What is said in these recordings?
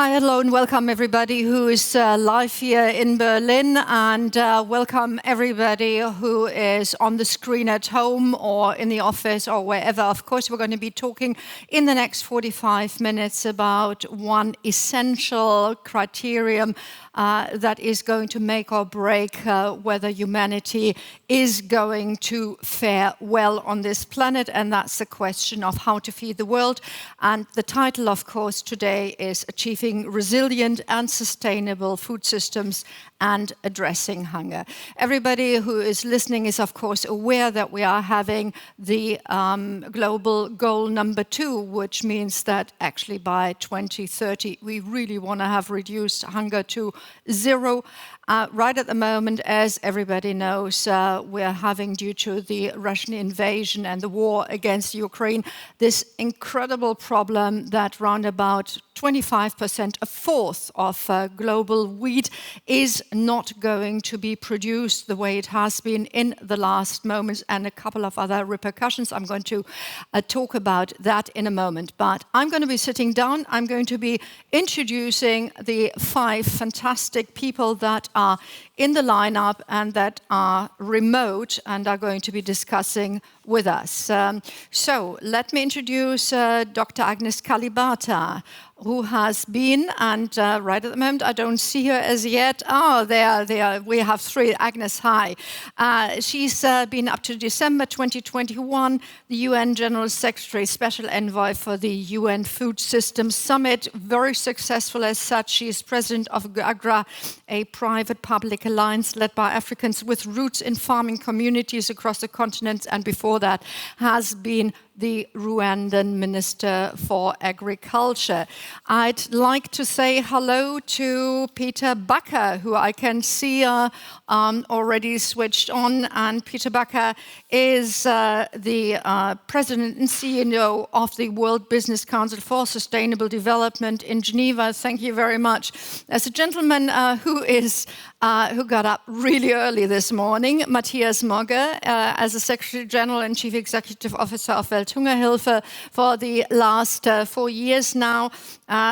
Hi, hello, and welcome everybody who is live here in Berlin, and welcome everybody who is on the screen at home or in the office or wherever. Of course, we're going to be talking in the next 45 minutes about one essential criterion that is going to make or break whether humanity is going to fare well on this planet, and that's the question of how to feed the world. And the title, of course, today is Achieving Resilient and Sustainable Food Systems and Addressing Hunger. Everybody who is listening is, of course, aware that we are having the global goal number 2, which means that actually by 2030, we really want to have reduced hunger to 0. Right at the moment, as everybody knows, we're having, due to the Russian invasion and the war against Ukraine, this incredible problem that round about 25%, a fourth of global wheat is not going to be produced the way it has been in the last moments, and a couple of other repercussions. I'm going to talk about that in a moment. But I'm going to be sitting down. I'm going to be introducing the 5 fantastic people that are in the lineup and that are remote and are going to be discussing with us. So let me introduce Dr. Agnes Kalibata, who has been, and right at the moment I don't see her as yet. Oh, there. We have 3. Agnes, hi. She's been up to December 2021 the UN General Secretary, Special Envoy for the UN Food Systems Summit. Very successful as such. She is president of AGRA, a private-public alliance led by Africans with roots in farming communities across the continent, and before that has been the Rwandan Minister for Agriculture. I'd like to say hello to Peter Bakker, who I can see already switched on. And Peter Bakker is the President and CEO of the World Business Council for Sustainable Development in Geneva. Thank you very much. As a gentleman who got up really early this morning, Matthias Mogge, as a Secretary General and Chief Executive Officer of Welthungerhilfe for the last 4 years now.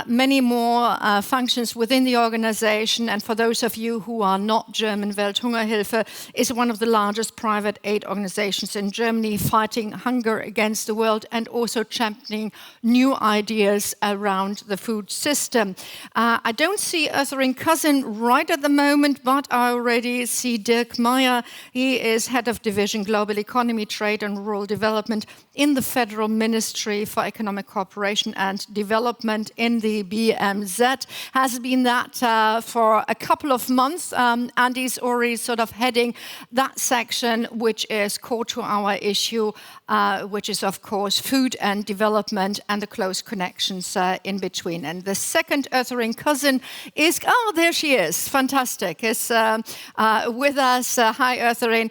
Many more functions within the organization. And for those of you who are not German, Welthungerhilfe is one of the largest private aid organizations in Germany, fighting hunger against the world and also championing new ideas around the food system. I don't see Earthering Cousin right at the moment, but I already see Dirk Meyer. He is Head of Division Global Economy, Trade and Rural Development in the Federal Ministry for Economic Cooperation and Development in the BMZ. Has been that for a couple of months, and he's already sort of heading that section, which is core to our issue, which is, of course, food and development and the close connections in between. And the second Earthering Cousin is, oh, there she is, fantastic, is with us. Hi, Earthering.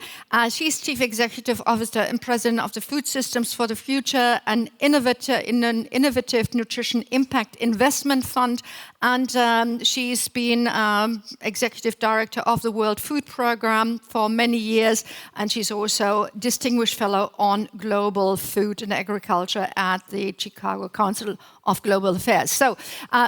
She's Chief Executive Officer and President of the Food Systems for the Future, an innovative nutrition impact investment fund, and she's been Executive Director of the World Food Programme for many years, and she's also Distinguished Fellow on Global Food and Agriculture at the Chicago Council of Global Affairs. So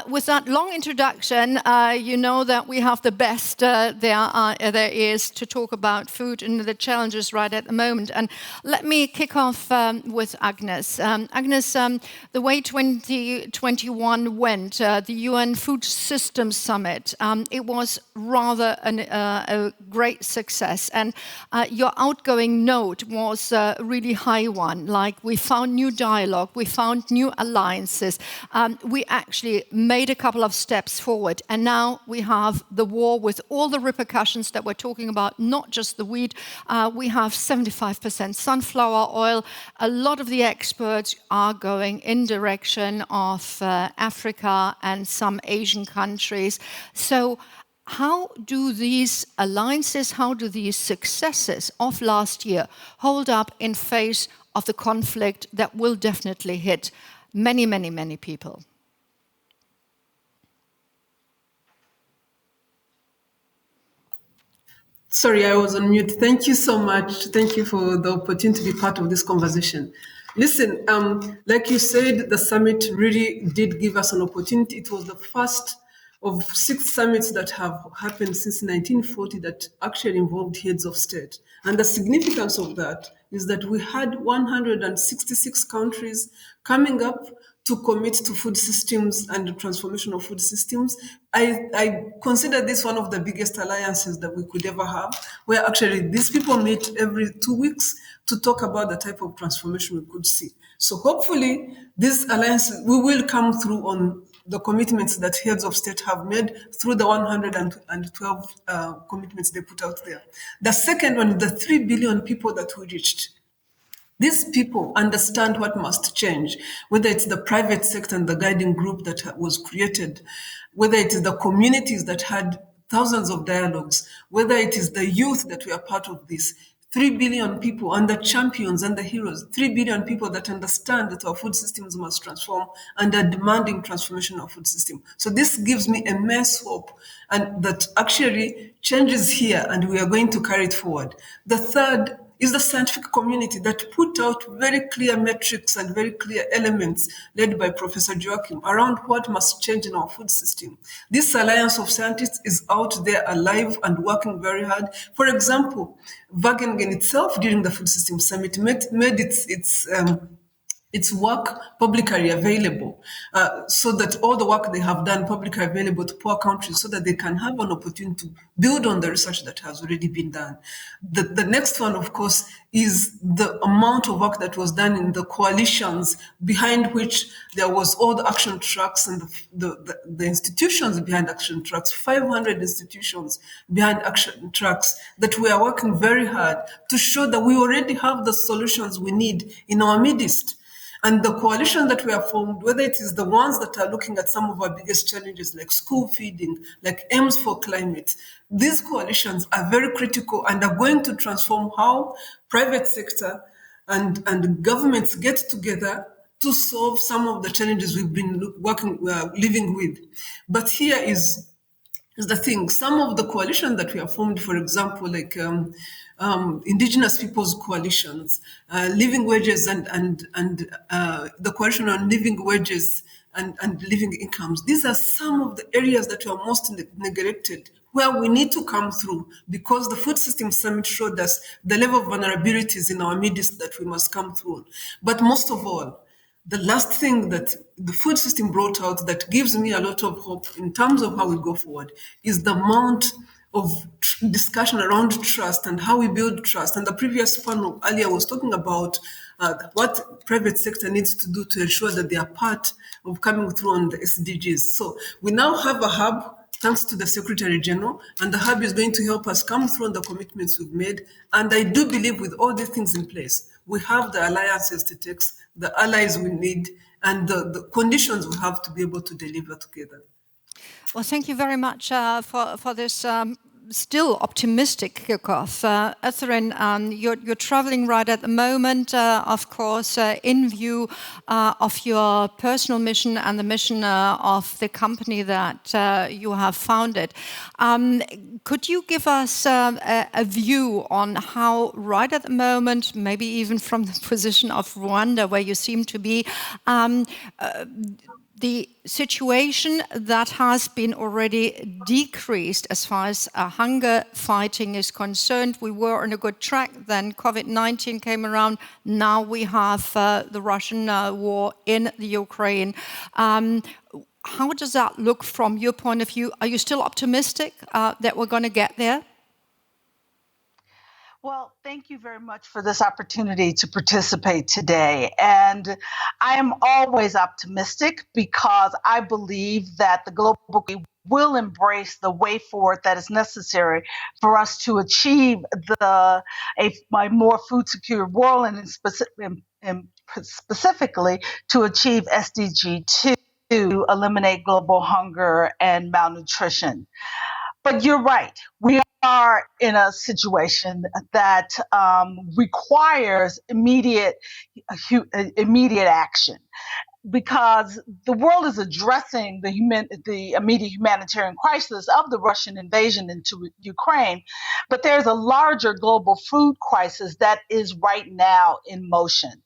with that long introduction, you know that we have the best there is to talk about food and the challenges right at the moment. And let me kick off with Agnes. Agnes, the way 2021 went, the UN Food Systems Summit, it was rather a great success. And your outgoing note was a really high one. Like, we found new dialogue, we found new alliances. We actually made a couple of steps forward. And now we have the war with all the repercussions that we're talking about, not just the wheat. We have 75% sunflower oil. A lot of the experts are going in direction of Africa and some Asian countries. So how do these alliances, how do these successes of last year hold up in face of the conflict that will definitely hit many, many, many people? Sorry, I was on mute. Thank you so much. Thank you for the opportunity to be part of this conversation. Listen, like you said, the summit really did give us an opportunity. It was the first of 6 summits that have happened since 1940 that actually involved heads of state. And the significance of that is that we had 166 countries coming up to commit to food systems and the transformation of food systems. I consider this one of the biggest alliances that we could ever have, where actually these people meet every 2 weeks to talk about the type of transformation we could see. So hopefully, this alliance we will come through on the commitments that heads of state have made through the 112 commitments they put out there. The second one, the 3 billion people that we reached. These people understand what must change, whether it's the private sector and the guiding group that was created, whether it is the communities that had thousands of dialogues, whether it is the youth that were part of this. 3 billion people and the champions and the heroes, 3 billion people that understand that our food systems must transform and are demanding transformation of food system. So this gives me immense hope and that actually change is here and we are going to carry it forward. The third is the scientific community that put out very clear metrics and very clear elements led by Professor Joachim around what must change in our food system. This alliance of scientists is out there alive and working very hard. For example, Wageningen itself during the Food System Summit made its work publicly available, so that all the work they have done publicly available to poor countries so that they can have an opportunity to build on the research that has already been done. The next one, of course, is the amount of work that was done in the coalitions behind which there was all the action tracks and the institutions behind action tracks, 500 institutions behind action tracks that we are working very hard to show that we already have the solutions we need in our midst. And the coalition that we have formed, whether it is the ones that are looking at some of our biggest challenges like school feeding, like aims for climate, these coalitions are very critical and are going to transform how private sector and governments get together to solve some of the challenges we've been living with. But here is the thing. Some of the coalitions that we have formed, for example, like indigenous peoples coalitions, living wages and the coalition on living wages and living incomes. These are some of the areas that are most neglected, where we need to come through because the Food System Summit showed us the level of vulnerabilities in our midst that we must come through. But most of all, the last thing that the food system brought out that gives me a lot of hope in terms of how we go forward is the amount of discussion around trust and how we build trust. And the previous panel earlier was talking about what private sector needs to do to ensure that they are part of coming through on the SDGs. So we now have a hub thanks to the Secretary General, and the hub is going to help us come through on the commitments we've made. And I do believe with all these things in place, we have the alliances to take, the allies we need, and the conditions we have to be able to deliver together. Well, thank you very much for this still optimistic kickoff. Etherin, you're traveling right at the moment, of course, in view of your personal mission and the mission of the company that you have founded. Could you give us a view on how right at the moment, maybe even from the position of Rwanda, where you seem to be, the situation that has been already decreased as far as hunger fighting is concerned? We were on a good track, then COVID-19 came around, now we have the Russian war in the Ukraine. How does that look from your point of view? Are you still optimistic that we're going to get there? Well, thank you very much for this opportunity to participate today. And I am always optimistic because I believe that the global community will embrace the way forward that is necessary for us to achieve a more food secure world and specifically to achieve SDG 2, to eliminate global hunger and malnutrition. But you're right. We are in a situation that requires immediate action because the world is addressing the immediate humanitarian crisis of the Russian invasion into Ukraine, but there's a larger global food crisis that is right now in motion.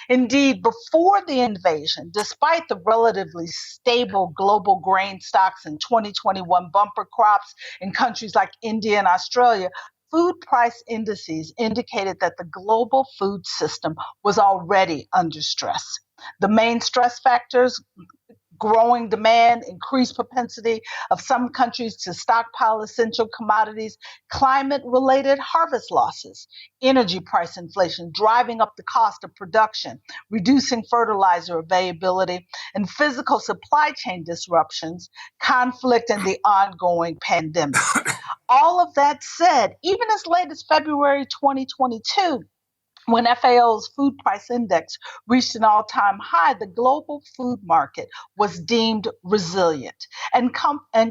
Indeed, before the invasion, despite the relatively stable global grain stocks and 2021 bumper crops in countries like India and Australia, food price indices indicated that the global food system was already under stress. The main stress factors: growing demand, increased propensity of some countries to stockpile essential commodities, climate-related harvest losses, energy price inflation driving up the cost of production, reducing fertilizer availability, and physical supply chain disruptions, conflict, and the ongoing pandemic. All of that said, even as late as February 2022, when FAO's food price index reached an all-time high, the global food market was deemed resilient. And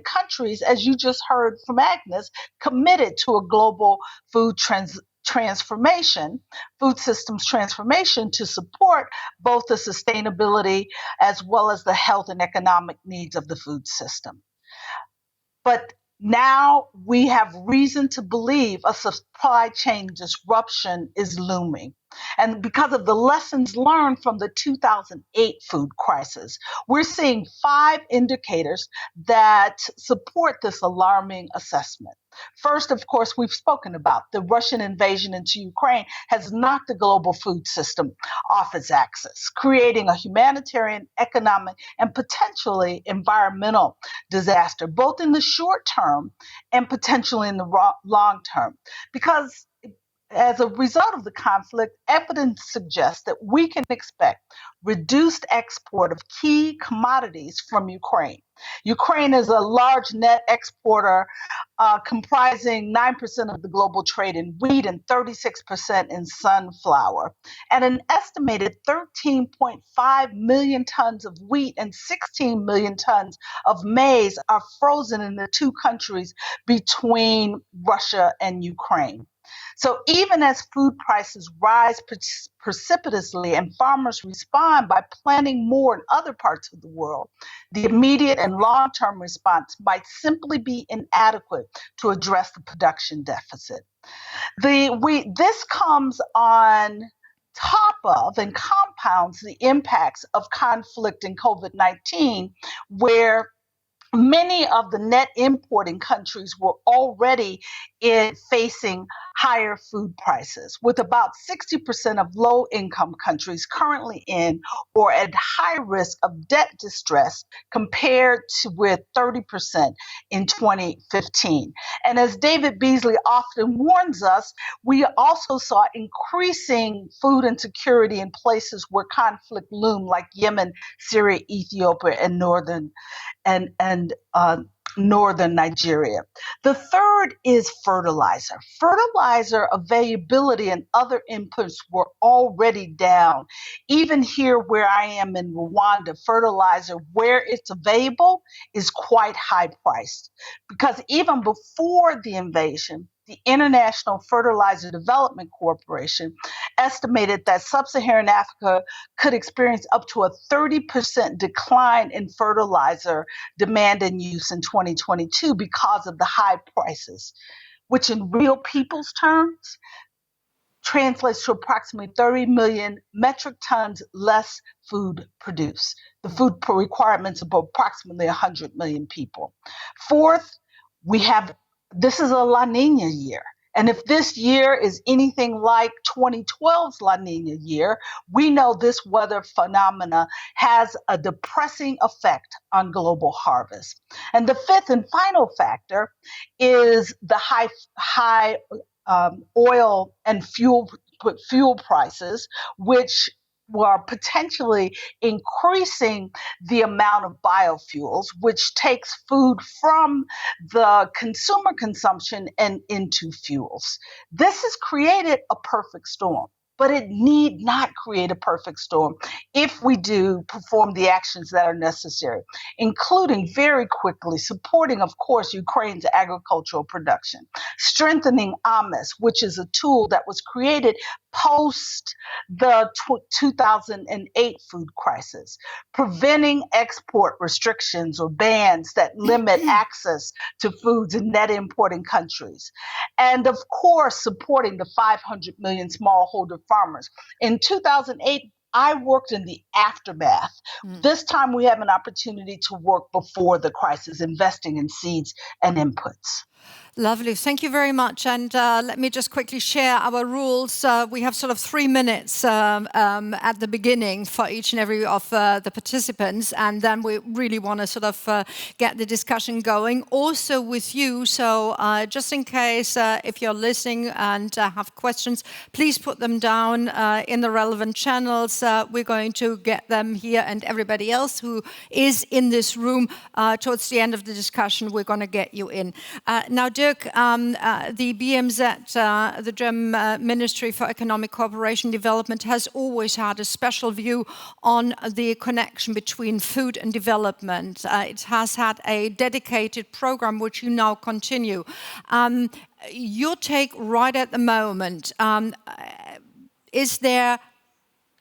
countries, as you just heard from Agnes, committed to a global transformation, food systems transformation, to support both the sustainability as well as the health and economic needs of the food system. But now we have reason to believe a supply chain disruption is looming. And because of the lessons learned from the 2008 food crisis, we're seeing 5 indicators that support this alarming assessment. First, of course, we've spoken about the Russian invasion into Ukraine has knocked the global food system off its axis, creating a humanitarian, economic, and potentially environmental disaster, both in the short term and potentially in the long term. Because as a result of the conflict, evidence suggests that we can expect reduced export of key commodities from Ukraine. Ukraine is a large net exporter, comprising 9% of the global trade in wheat and 36% in sunflower. And an estimated 13.5 million tons of wheat and 16 million tons of maize are frozen in the two countries between Russia and Ukraine. So even as food prices rise precipitously and farmers respond by planting more in other parts of the world, the immediate and long-term response might simply be inadequate to address the production deficit. This comes on top of and compounds the impacts of conflict in COVID-19, where many of the net importing countries were already facing higher food prices, with about 60% of low-income countries currently in or at high risk of debt distress compared to with 30% in 2015. And as David Beasley often warns us, we also saw increasing food insecurity in places where conflict loomed, like Yemen, Syria, Ethiopia, and northern Nigeria. The third is fertilizer. Fertilizer availability and other inputs were already down. Even here where I am in Rwanda, fertilizer, where it's available, is quite high priced. Because even before the invasion, the International Fertilizer Development Corporation estimated that sub-Saharan Africa could experience up to a 30% decline in fertilizer demand and use in 2022 because of the high prices, which in real people's terms translates to approximately 30 million metric tons less food produced. The food requirements of approximately 100 million people. Fourth, this is a La Nina year. And if this year is anything like 2012's La Nina year, we know this weather phenomena has a depressing effect on global harvest. And the fifth and final factor is the high oil and fuel prices, which were potentially increasing the amount of biofuels, which takes food from the consumer consumption and into fuels. This has created a perfect storm, but it need not create a perfect storm if we do perform the actions that are necessary, including very quickly supporting, of course, Ukraine's agricultural production, strengthening AMIS, which is a tool that was created post the 2008 food crisis, preventing export restrictions or bans that limit access to foods in net importing countries, and of course, supporting the 500 million smallholder farmers. In 2008, I worked in the aftermath. This time we have an opportunity to work before the crisis, investing in seeds and inputs. Lovely. Thank you very much. And let me just quickly share our rules. We have sort of 3 minutes at the beginning for each and every of the participants. And then we really want to sort of get the discussion going also with you. So just in case if you're listening and have questions, please put them down in the relevant channels. We're going to get them here, and everybody else who is in this room towards the end of the discussion, we're going to get you in. Now, Dirk, the BMZ, the German Ministry for Economic Cooperation and Development, has always had a special view on the connection between food and development. It has had a dedicated program which you now continue. Your take right at the moment, is there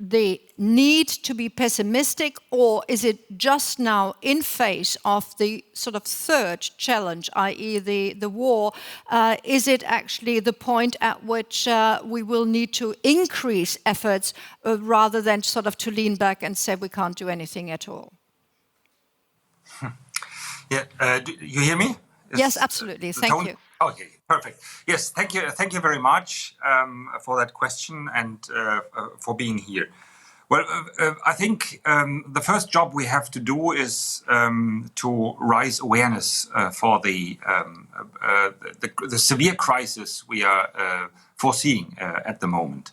the need to be pessimistic, or is it just now in face of the sort of third challenge, i.e. the war? Is it actually the point at which we will need to increase efforts rather than sort of to lean back and say we can't do anything at all? Yeah, do you hear me? Yes, absolutely. Thank you. Okay, perfect. Yes, thank you very much for that question and for being here. Well, I think the first job we have to do is to raise awareness for the severe crisis we are foreseeing at the moment.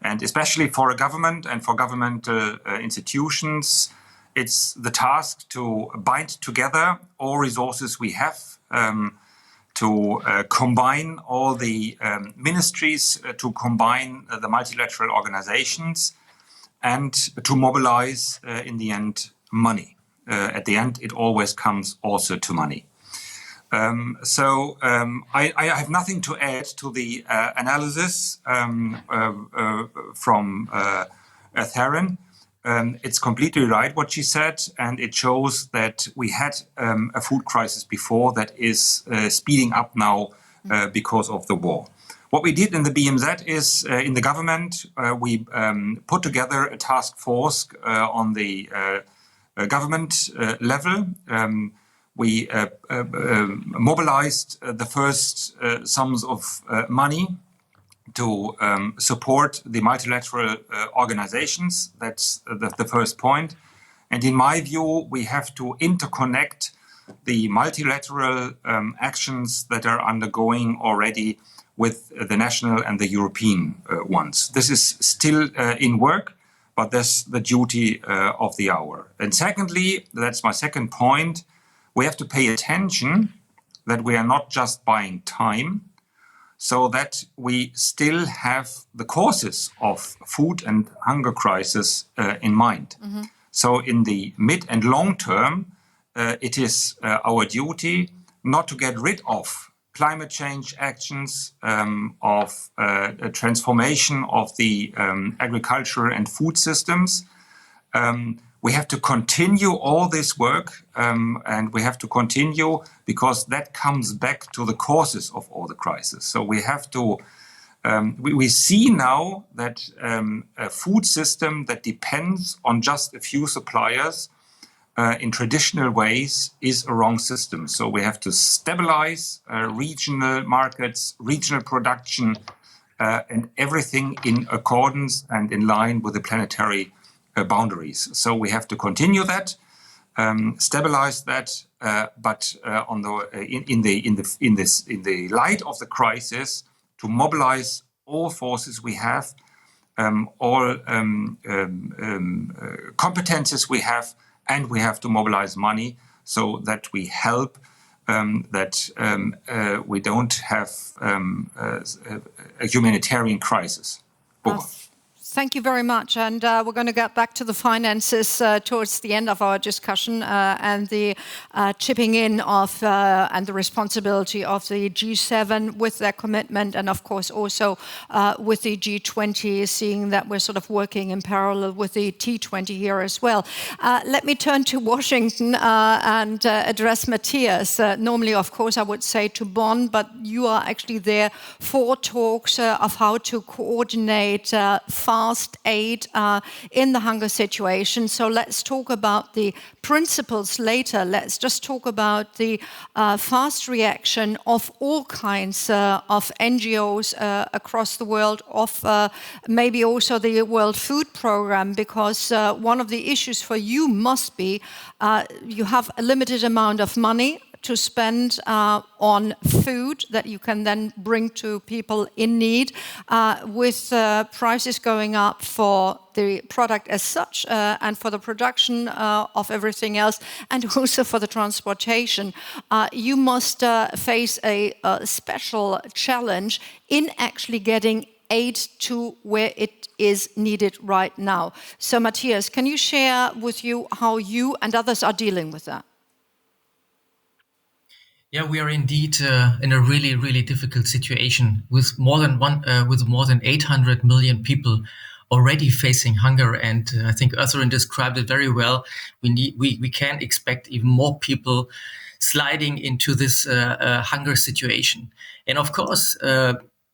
And especially for a government and for governmental institutions, it's the task to bind together all resources we have, to combine all the ministries, to combine the multilateral organizations, and to mobilize, in the end, money. At the end, it always comes also to money. So I have nothing to add to the analysis from Theron. It's completely right what she said, and it shows that we had a food crisis before that is speeding up now because of the war. What we did in the BMZ is, in the government, we put together a task force on the government level. We mobilized the first sums of money to support the multilateral organizations. That's the first point. And in my view, we have to interconnect the multilateral actions that are undergoing already with the national and the European ones. This is still in work, but that's the duty of the hour. And secondly, that's my second point, we have to pay attention that we are not just buying time, so that we still have the causes of food and hunger crisis in mind. Mm-hmm. So in the mid and long term, it is our duty not to get rid of climate change actions, of a transformation of the agricultural and food systems. We have to continue all this work, and we have to continue because that comes back to the causes of all the crises. So we have to, we see now that a food system that depends on just a few suppliers in traditional ways is a wrong system. So we have to stabilize regional markets, regional production, and everything in accordance and in line with the planetary boundaries. So we have to continue that, stabilize that, but on the in the light of the crisis, to mobilize all forces we have, all competences we have. And we have to mobilize money so that we help, that we don't have a humanitarian crisis. Thank you very much. And we're going to get back to the finances towards the end of our discussion and the chipping in of and the responsibility of the G7 with their commitment, and of course also with the G20, seeing that we're sort of working in parallel with the T20 here as well. Let me turn to Washington and address Matthias. Normally, of course, I would say to Bonn, but you are actually there for talks of how to coordinate farming fast aid in the hunger situation. So let's talk about the principles later. Let's just talk about the fast reaction of all kinds of NGOs across the world, of maybe also the World Food Programme, because one of the issues for you must be you have a limited amount of money to spend on food that you can then bring to people in need, with prices going up for the product as such and for the production of everything else, and also for the transportation. You must face a special challenge in actually getting aid to where it is needed right now. So Matthias, can you share with you how you and others are dealing with that? Yeah, we are indeed in a really, really difficult situation with more than 800 million people already facing hunger, and I think Özlem described it very well. We can expect even more people sliding into this hunger situation, and of course,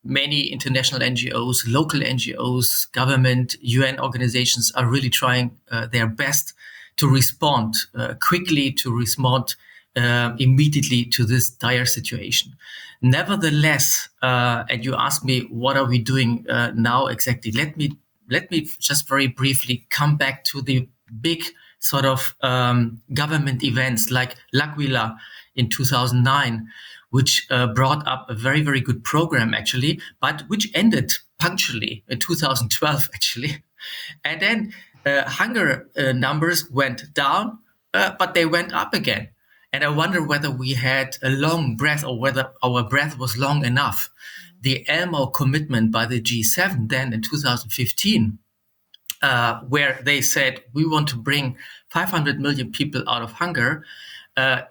many international NGOs, local NGOs, government, UN organizations are really trying their best to respond quickly, to respond immediately to this dire situation. Nevertheless, and you asked me, what are we doing now exactly? Let me just very briefly come back to the big sort of government events like L'Aquila in 2009, which brought up a very, very good program actually, but which ended punctually in 2012 actually. And then hunger numbers went down, but they went up again. And I wonder whether we had a long breath or whether our breath was long enough. The Elmo commitment by the G7 then in 2015, where they said, we want to bring 500 million people out of hunger,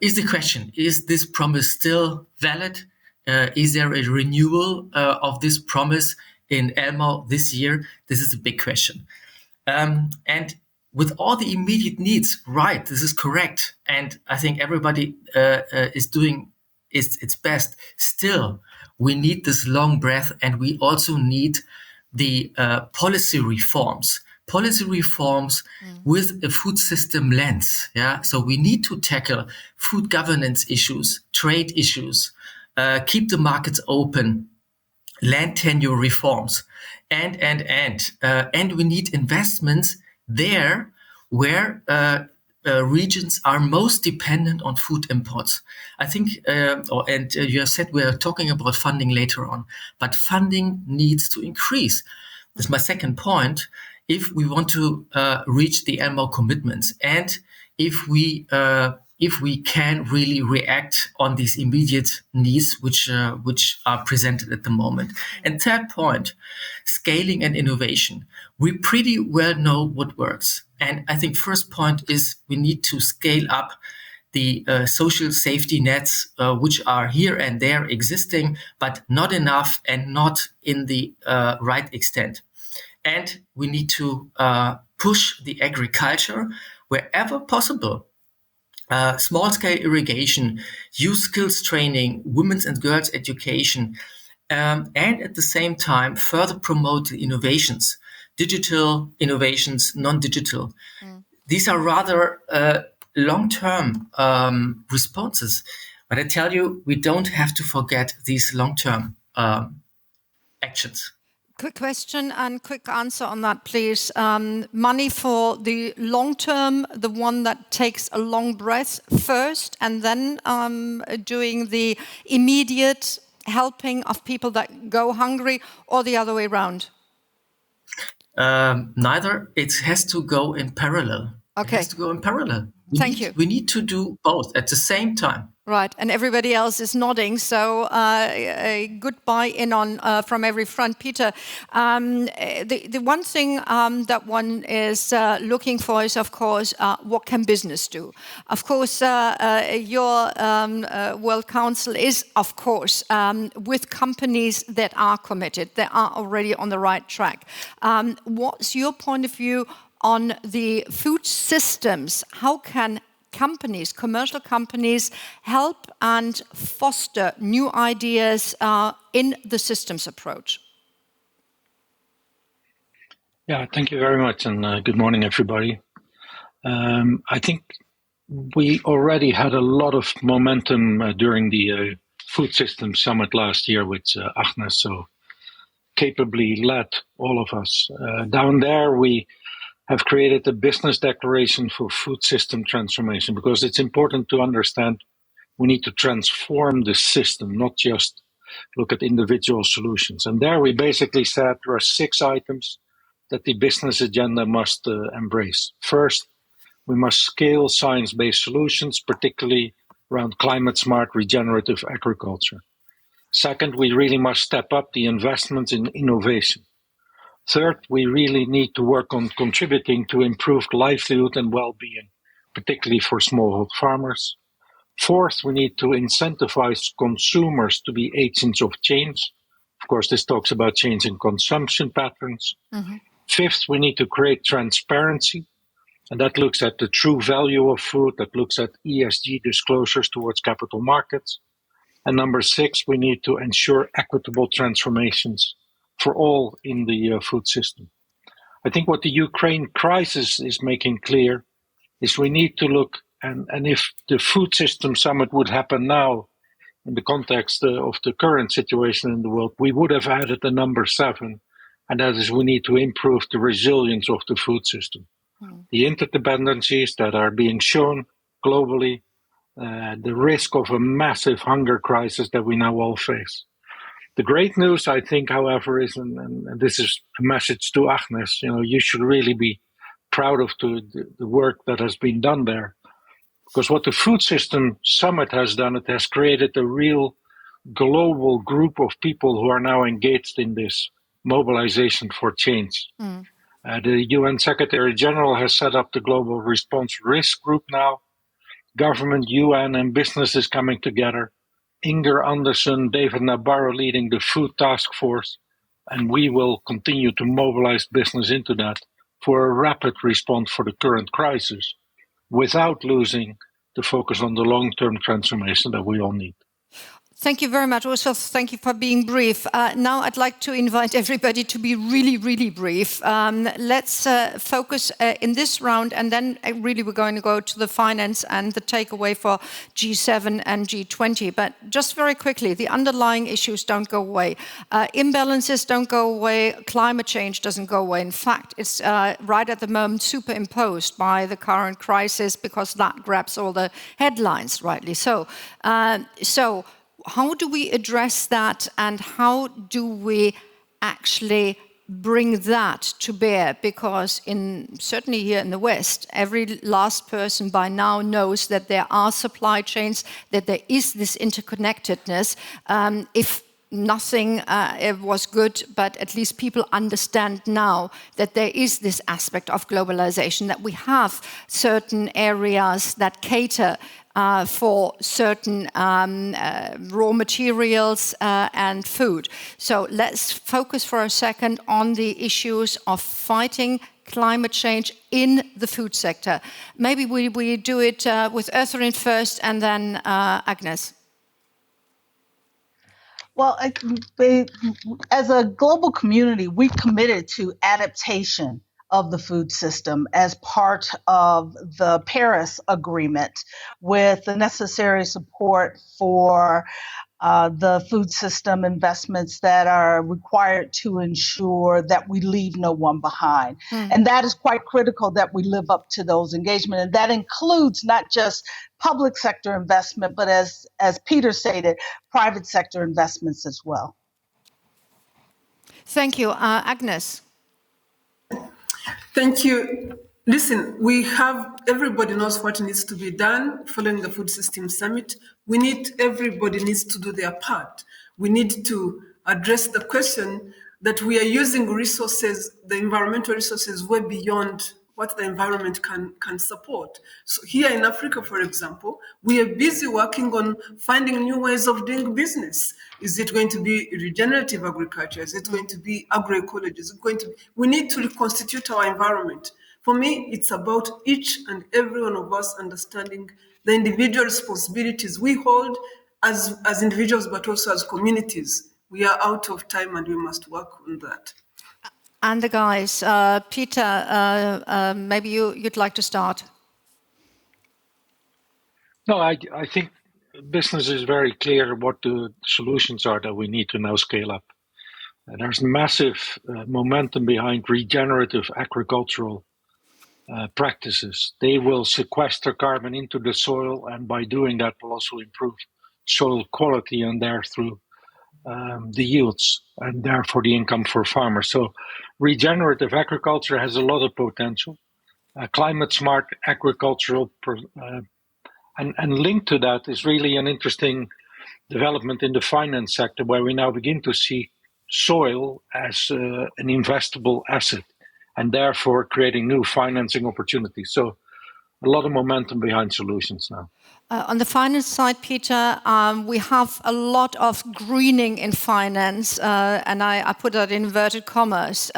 is the question, is this promise still valid? Is there a renewal of this promise in Elmo this year? This is a big question. And with all the immediate needs, right, this is correct. And I think everybody is doing its best. Still, we need this long breath, and we also need the policy reforms. Policy reforms with a food system lens. Yeah, so we need to tackle food governance issues, trade issues, keep the markets open, land tenure reforms, and we need investments there where regions are most dependent on food imports. I think, you have said we are talking about funding later on, but funding needs to increase. That's my second point. If we want to reach the Elmo commitments, and if we can really react on these immediate needs which are presented at the moment. And third point, scaling and innovation. We pretty well know what works. And I think first point is we need to scale up the social safety nets, which are here and there existing, but not enough and not in the right extent. And we need to push the agriculture wherever possible. Small-scale irrigation, youth skills training, women's and girls' education, and at the same time further promote the innovations, digital innovations, non-digital. These are rather long-term responses. But I tell you, we don't have to forget these long-term actions. Quick question and quick answer on that, please. Money for the long term, the one that takes a long breath first, and then doing the immediate helping of people that go hungry, or the other way around? Neither. It has to go in parallel. Okay. It has to go in parallel. Thank you. We need to do both at the same time. Right, and everybody else is nodding, so a good buy-in on from every front. Peter, the one thing that one is looking for is, of course, what can business do? Of course, your World Council is, of course, with companies that are committed, that are already on the right track. What's your point of view on the food systems? How can companies, commercial companies, help and foster new ideas in the systems approach? Yeah, thank you very much, and good morning, everybody. I think we already had a lot of momentum during the Food System Summit last year, which Agnes so capably led all of us. Down there, we have created a business declaration for food system transformation, because it's important to understand we need to transform the system, not just look at individual solutions. And there we basically said there are 6 items that the business agenda must embrace. First, we must scale science-based solutions, particularly around climate-smart regenerative agriculture. Second, we really must step up the investments in innovation. Third, we really need to work on contributing to improved livelihood and well-being, particularly for smallholder farmers. Fourth, we need to incentivize consumers to be agents of change. Of course, this talks about change in consumption patterns. Mm-hmm. Fifth, we need to create transparency, and that looks at the true value of food, that looks at ESG disclosures towards capital markets. And number 6, we need to ensure equitable transformations for all in the food system. I think what the Ukraine crisis is making clear is we need to look, and if the Food System Summit would happen now in the context of the current situation in the world, we would have added the number 7, and that is we need to improve the resilience of the food system. The interdependencies that are being shown globally, the risk of a massive hunger crisis that we now all face. The great news, I think, however, is, and this is a message to Agnes, you should really be proud of the work that has been done there. Because what the Food System Summit has done, it has created a real global group of people who are now engaged in this mobilization for change. The UN Secretary General has set up the Global Response Risk Group now. Government, UN, and businesses coming together. Inger Andersen, David Nabarro leading the Food Task Force, and we will continue to mobilize business into that for a rapid response for the current crisis, without losing the focus on the long-term transformation that we all need. Thank you very much. Also, thank you for being brief. Now I'd like to invite everybody to be really, really brief. Let's focus in this round, and then really we're going to go to the finance and the takeaway for G7 and G20. But just very quickly, the underlying issues don't go away. Imbalances don't go away. Climate change doesn't go away. In fact, it's right at the moment superimposed by the current crisis, because that grabs all the headlines, rightly so. How do we address that, and how do we actually bring that to bear? Because certainly here in the West, every last person by now knows that there are supply chains, that there is this interconnectedness. If nothing it was good, but at least people understand now that there is this aspect of globalization, that we have certain areas that cater for certain raw materials and food. So let's focus for a second on the issues of fighting climate change in the food sector. Maybe we do it with Eartharin first, and then Agnes. Well, as a global community, we committed to adaptation of the food system as part of the Paris Agreement, with the necessary support for the food system investments that are required to ensure that we leave no one behind. And that is quite critical, that we live up to those engagements. And that includes not just public sector investment, but as Peter stated, private sector investments as well. Thank you. Agnes. Thank you. Listen, everybody knows what needs to be done following the Food System Summit. Everybody needs to do their part. We need to address the question that we are using resources, the environmental resources, way beyond what the environment can support. So here in Africa, for example, we are busy working on finding new ways of doing business. Is it going to be regenerative agriculture? Is it going to be agroecology? We need to reconstitute our environment. For me, it's about each and every one of us understanding the individual responsibilities we hold as individuals, but also as communities. We are out of time, and we must work on that. And the guys, Peter, maybe you'd like to start. No, I think business is very clear what the solutions are that we need to now scale up. And there's massive momentum behind regenerative agricultural practices. They will sequester carbon into the soil, and by doing that will also improve soil quality and therefore the yields and therefore the income for farmers. So regenerative agriculture has a lot of potential. Climate smart agricultural and linked to that is really an interesting development in the finance sector, where we now begin to see soil as an investable asset and therefore creating new financing opportunities. So a lot of momentum behind solutions now. On the finance side, Peter, we have a lot of greening in finance, and I put that in inverted commas.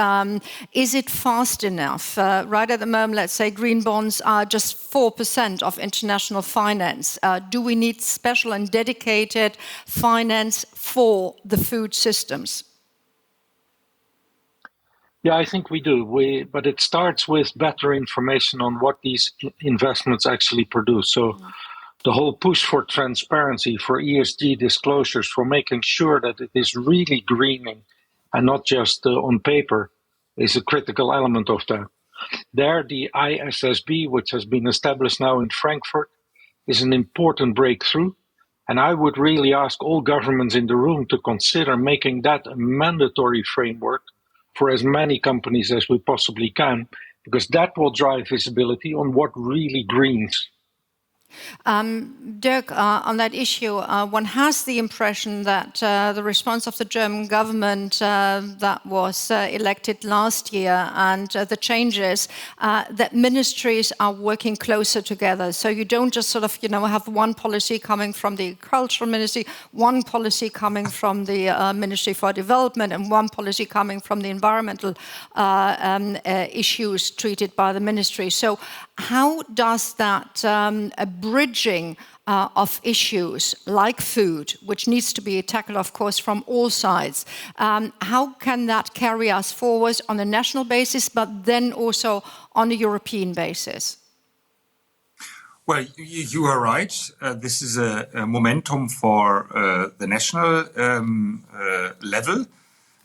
Is it fast enough? Right at the moment, let's say green bonds are just 4% of international finance. Do we need special and dedicated finance for the food systems? Yeah, I think we do. But it starts with better information on what these investments actually produce. So the whole push for transparency, for ESG disclosures, for making sure that it is really greening and not just on paper, is a critical element of that. There, the ISSB, which has been established now in Frankfurt, is an important breakthrough. And I would really ask all governments in the room to consider making that a mandatory framework for as many companies as we possibly can, because that will drive visibility on what really greens. Dirk, on that issue, one has the impression that the response of the German government that was elected last year and the changes, that ministries are working closer together. So you don't just sort of, have one policy coming from the Cultural Ministry, one policy coming from the Ministry for Development, and one policy coming from the environmental issues treated by the ministry. So how does that bridging of issues like food, which needs to be tackled, of course, from all sides, how can that carry us forward on a national basis, but then also on a European basis? Well, you are right. This is a momentum for the national level.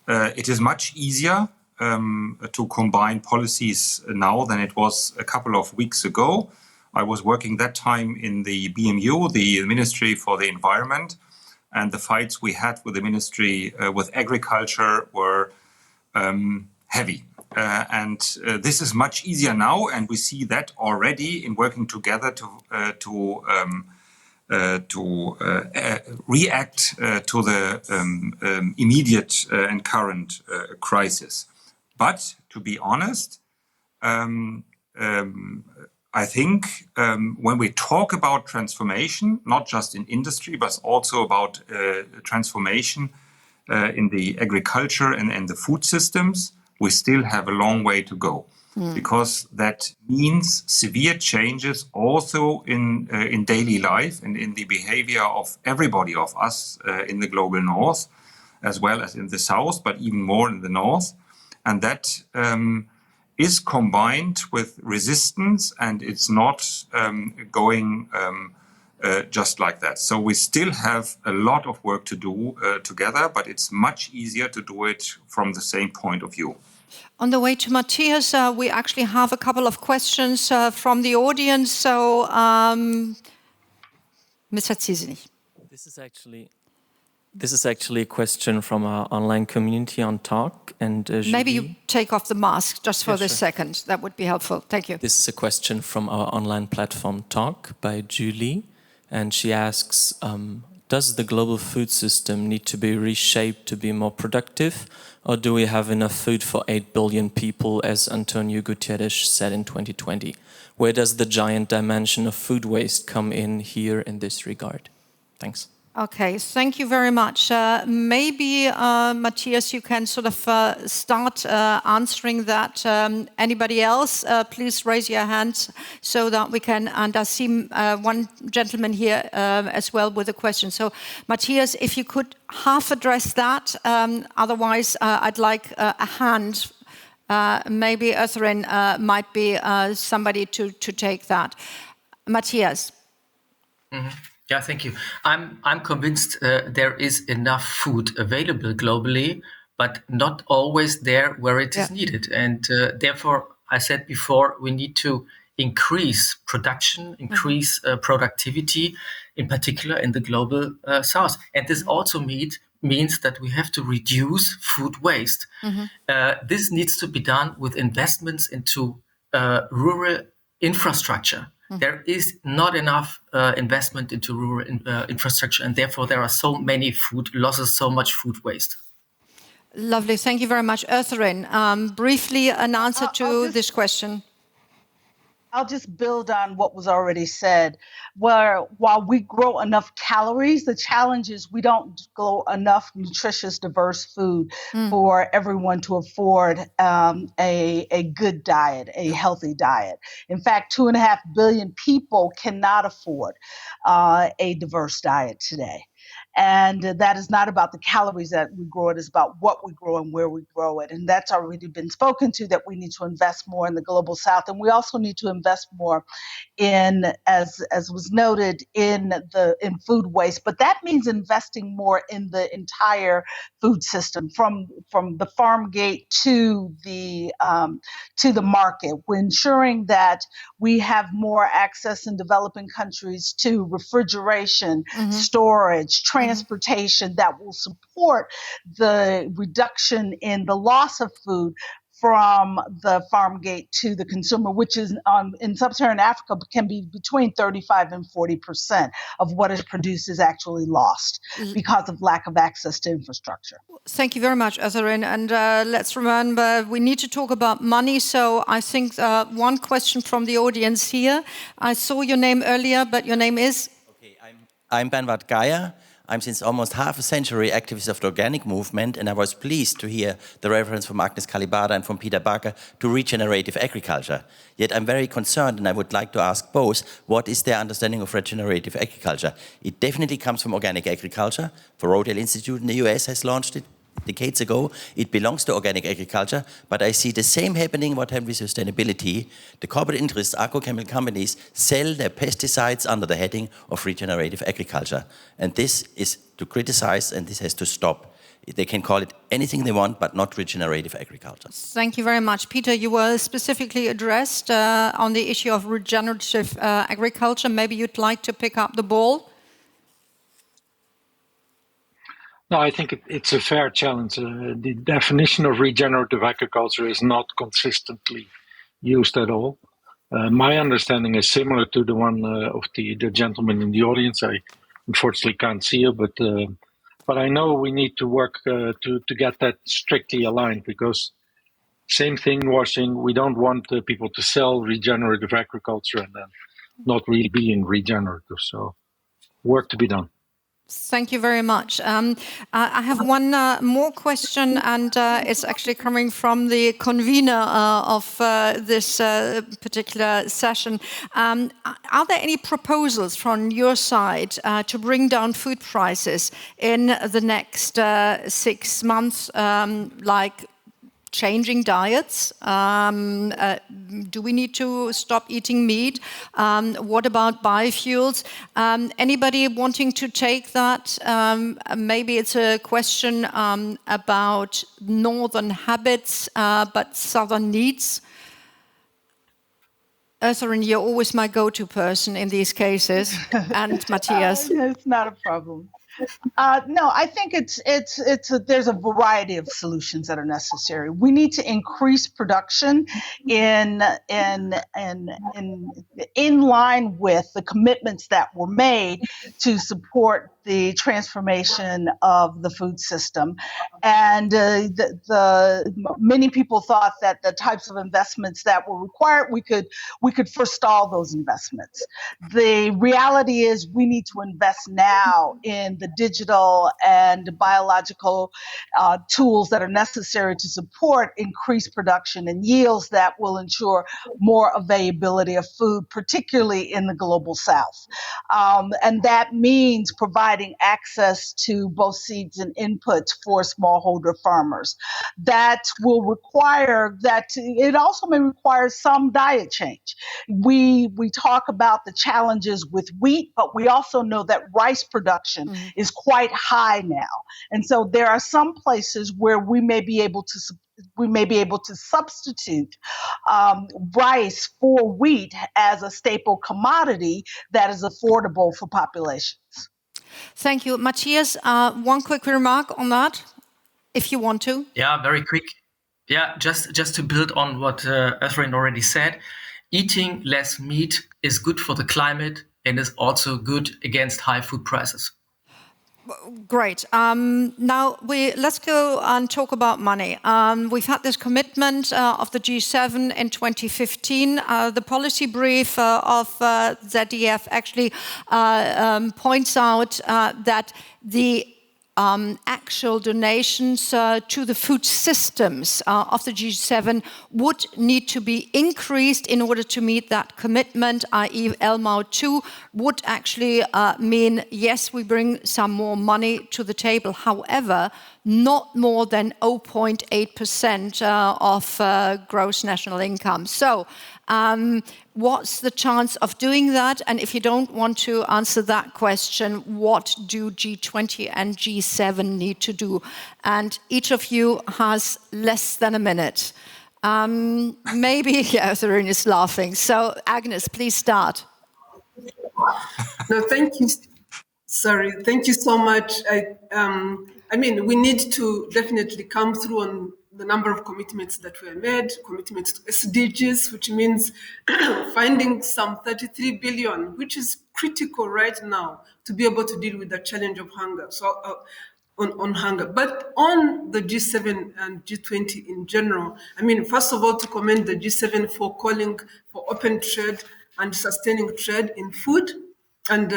It is much easier to combine policies now than it was a couple of weeks ago. I was working that time in the BMU, the Ministry for the Environment, and the fights we had with the Ministry with Agriculture were heavy. And this is much easier now, and we see that already in working together to react to the immediate and current crisis. But to be honest, I think when we talk about transformation, not just in industry, but also about transformation in the agriculture and the food systems, we still have a long way to go. Because that means severe changes also in daily life and in the behavior of everybody of us in the global north, as well as in the south, but even more in the north. And that is combined with resistance, and it's not going just like that. So we still have a lot of work to do together, but it's much easier to do it from the same point of view. On the way to Matthias, we actually have a couple of questions from the audience. So, Mr. Ziesenich. This is actually a question from our online community on Talk. And maybe you take off the mask just for this second. That would be helpful. Thank you. This is a question from our online platform Talk by Julie. And she asks, does the global food system need to be reshaped to be more productive? Or do we have enough food for 8 billion people, as Antonio Guterres said in 2020? Where does the giant dimension of food waste come in here in this regard? Thanks. Okay, thank you very much. Maybe, Matthias, you can sort of start answering that. Anybody else, please raise your hand so that we can, and I see one gentleman here as well with a question. So, Matthias, if you could half address that, otherwise I'd like a hand Maybe Özlem might be somebody to take that. Matthias. Mm-hmm. Yeah, thank you. I'm convinced there is enough food available globally, but not always there where it is needed. And therefore, I said before, we need to increase production, increase productivity, in particular in the global south. And this also means that we have to reduce food waste. This needs to be done with investments into rural infrastructure. There is not enough investment into rural infrastructure, and therefore there are so many food losses, so much food waste. Lovely. Thank you very much. Özlem, briefly an answer to this question. I'll just build on what was already said. Where while we grow enough calories, the challenge is we don't grow enough nutritious, diverse food for everyone to afford a good diet, a healthy diet. In fact, 2.5 billion people cannot afford a diverse diet today. And that is not about the calories that we grow. It is about what we grow and where we grow it. And that's already been spoken to, that we need to invest more in the global south. And we also need to invest more in, as was noted, in food waste. But that means investing more in the entire food system, from the farm gate to the market. We're ensuring that we have more access in developing countries to refrigeration, storage, transportation that will support the reduction in the loss of food from the farm gate to the consumer, which is in sub-Saharan Africa can be between 35 and 40% of what is produced is actually lost because of lack of access to infrastructure. Thank you very much, Özlem. And let's remember, we need to talk about money. So I think one question from the audience here. I saw your name earlier, but your name is? Okay, I'm Bernward Geyer. I'm since almost half a century activist of the organic movement, and I was pleased to hear the reference from Agnes Kalibada and from Peter Barker to regenerative agriculture. Yet I'm very concerned, and I would like to ask both, what is their understanding of regenerative agriculture? It definitely comes from organic agriculture. The Curtail Institute in the US has launched it decades ago. It belongs to organic agriculture, but I see the same happening what happened with sustainability. The corporate interests, agrochemical companies, sell their pesticides under the heading of regenerative agriculture. And this is to criticize, and this has to stop. They can call it anything they want, but not regenerative agriculture. Thank you very much. Peter, you were specifically addressed on the issue of regenerative agriculture. Maybe you'd like to pick up the ball? No, I think it's a fair challenge. The definition of regenerative agriculture is not consistently used at all. My understanding is similar to the one of the gentleman in the audience. I unfortunately can't see you, but I know we need to work to get that strictly aligned, because same thing washing. We don't want people to sell regenerative agriculture and then not really being regenerative. So work to be done. Thank you very much. I have one more question, and it's actually coming from the convener of this particular session. Are there any proposals from your side to bring down food prices in the next 6 months, like changing diets? Do we need to stop eating meat? What about biofuels? Anybody wanting to take that? Maybe it's a question about northern habits, but southern needs. Özlem, you're always my go-to person in these cases, and Matthias. It's not a problem. No, I think there's a variety of solutions that are necessary. We need to increase production in line with the commitments that were made to support the transformation of the food system. And many people thought that the types of investments that were required, we could forestall those investments. The reality is we need to invest now in the digital and biological tools that are necessary to support increased production and yields that will ensure more availability of food, particularly in the global south. And that means providing providing access to both seeds and inputs for smallholder farmers. That will require that it also may require some diet change. We talk about the challenges with wheat, but we also know that rice production is quite high now. And so there are some places where we may be able to substitute rice for wheat as a staple commodity that is affordable for populations. Thank you. Matthias, one quick remark on that, if you want to. Yeah, very quick. Yeah, just to build on what Ephraim already said, eating less meat is good for the climate and is also good against high food prices. Great. Now let's go and talk about money. We've had this commitment of the G7 in 2015. The policy brief of ZDF actually points out that the actual donations to the food systems of the G7 would need to be increased in order to meet that commitment, i.e. LMAO 2 would actually mean, yes, we bring some more money to the table. However, not more than 0.8% of gross national income. So what's the chance of doing that? And if you don't want to answer that question, what do G20 and G7 need to do? And each of you has less than a minute. Maybe, yeah, Zarun is laughing. So Agnes, please start. No, thank you. Sorry, thank you so much. I mean, we need to definitely come through on the number of commitments that were made, commitments to SDGs, which means finding some 33 billion, which is critical right now to be able to deal with the challenge of hunger. So on hunger, but on the G7 and G20 in general, I mean, first of all, to commend the G7 for calling for open trade and sustaining trade in food and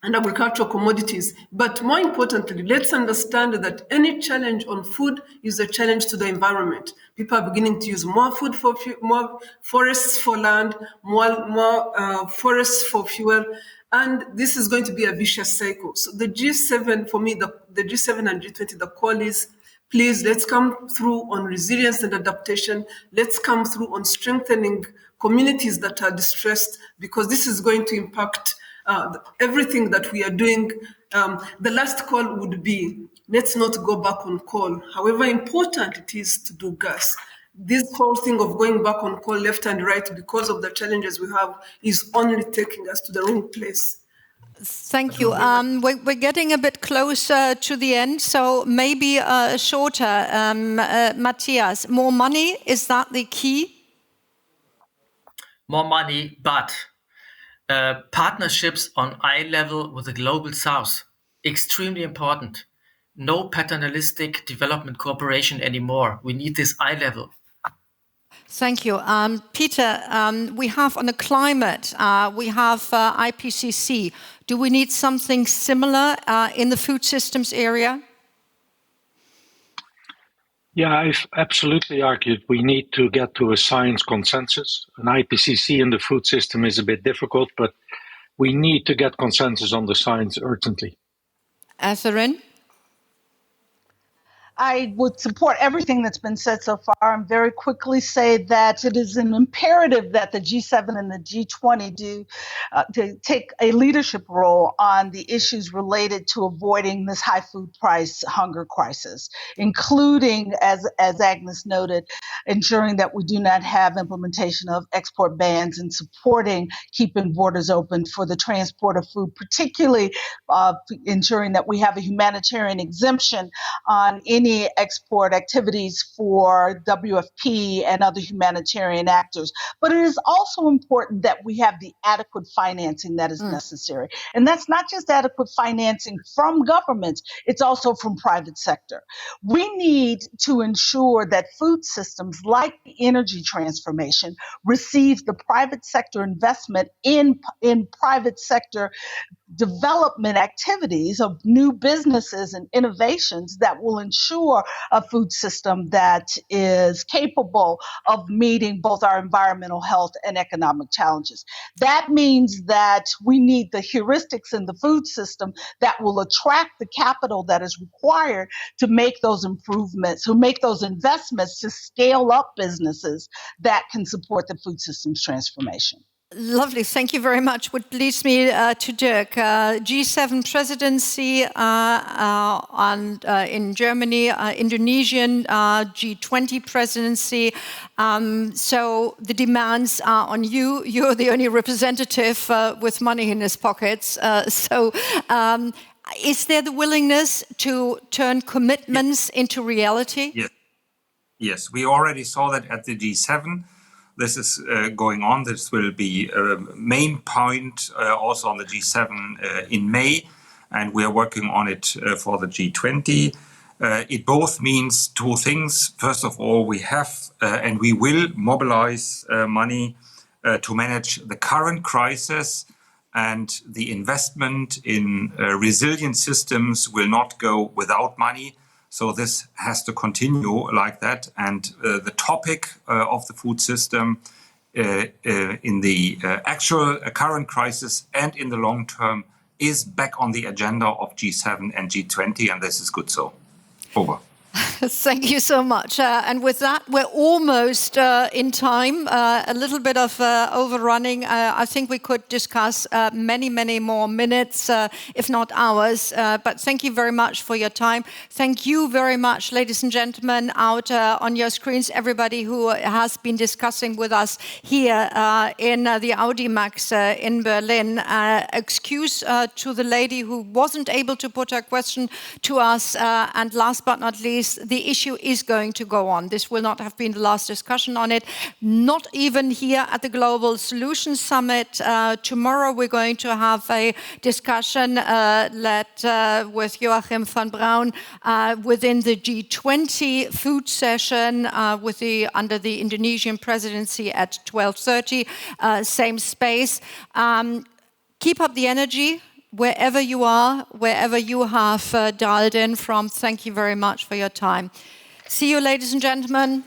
agricultural commodities. But more importantly, let's understand that any challenge on food is a challenge to the environment. People are beginning to use more food for more forests for land, more forests for fuel. And this is going to be a vicious cycle. So the G7, for me, the G7 and G20, the call is, please, let's come through on resilience and adaptation. Let's come through on strengthening communities that are distressed, because this is going to impact everything that we are doing. The last call would be, let's not go back on coal. However important it is to do gas, this whole thing of going back on coal left and right because of the challenges we have is only taking us to the wrong place. Thank you. We're getting a bit closer to the end, so maybe shorter. Matthias, more money, is that the key? More money, but partnerships on eye level with the global south, extremely important. No paternalistic development cooperation anymore. We need this eye level. Thank you. Peter, we have on the climate, we have IPCC. Do we need something similar in the food systems area? Yeah, I've absolutely argued we need to get to a science consensus. An IPCC in the food system is a bit difficult, but we need to get consensus on the science urgently. Azarine? I would support everything that's been said so far and very quickly say that it is an imperative that the G7 and the G20 to take a leadership role on the issues related to avoiding this high food price hunger crisis, including, as Agnes noted, ensuring that we do not have implementation of export bans and supporting keeping borders open for the transport of food, particularly ensuring that we have a humanitarian exemption on any export activities for WFP and other humanitarian actors. But it is also important that we have the adequate financing that is necessary. And that's not just adequate financing from governments, it's also from private sector. We need to ensure that food systems like the energy transformation receive the private sector investment in private sector development activities of new businesses and innovations that will ensure a food system that is capable of meeting both our environmental, health, and economic challenges. That means that we need the heuristics in the food system that will attract the capital that is required to make those improvements, to make those investments to scale up businesses that can support the food system's transformation. Lovely, thank you very much. Which leads me to Dirk. G7 presidency in Germany, Indonesian G20 presidency. So the demands are on you. You're the only representative with money in his pockets. Is there the willingness to turn commitments into reality? Yes. Yes, we already saw that at the G7. This is going on. This will be a main point also on the G7 in May, and we are working on it for the G20. It both means two things. First of all, we have and we will mobilize money to manage the current crisis, and the investment in resilient systems will not go without money. So this has to continue like that. And the topic of the food system in the actual current crisis and in the long term is back on the agenda of G7 and G20, and this is good so. Over. Thank you so much. And with that, we're almost in time, a little bit of overrunning. I think we could discuss many more minutes, if not hours. But thank you very much for your time. Thank you very much, ladies and gentlemen, out on your screens, everybody who has been discussing with us here in the Audimax in Berlin. Excuse to the lady who wasn't able to put her question to us. And last but not least, the issue is going to go on. This will not have been the last discussion on it, not even here at the Global Solutions Summit. Tomorrow we're going to have a discussion led with Joachim von Braun within the G20 food session under the Indonesian presidency at 12:30, same space. Keep up the energy. Wherever you are, wherever you have dialed in from, thank you very much for your time. See you, ladies and gentlemen.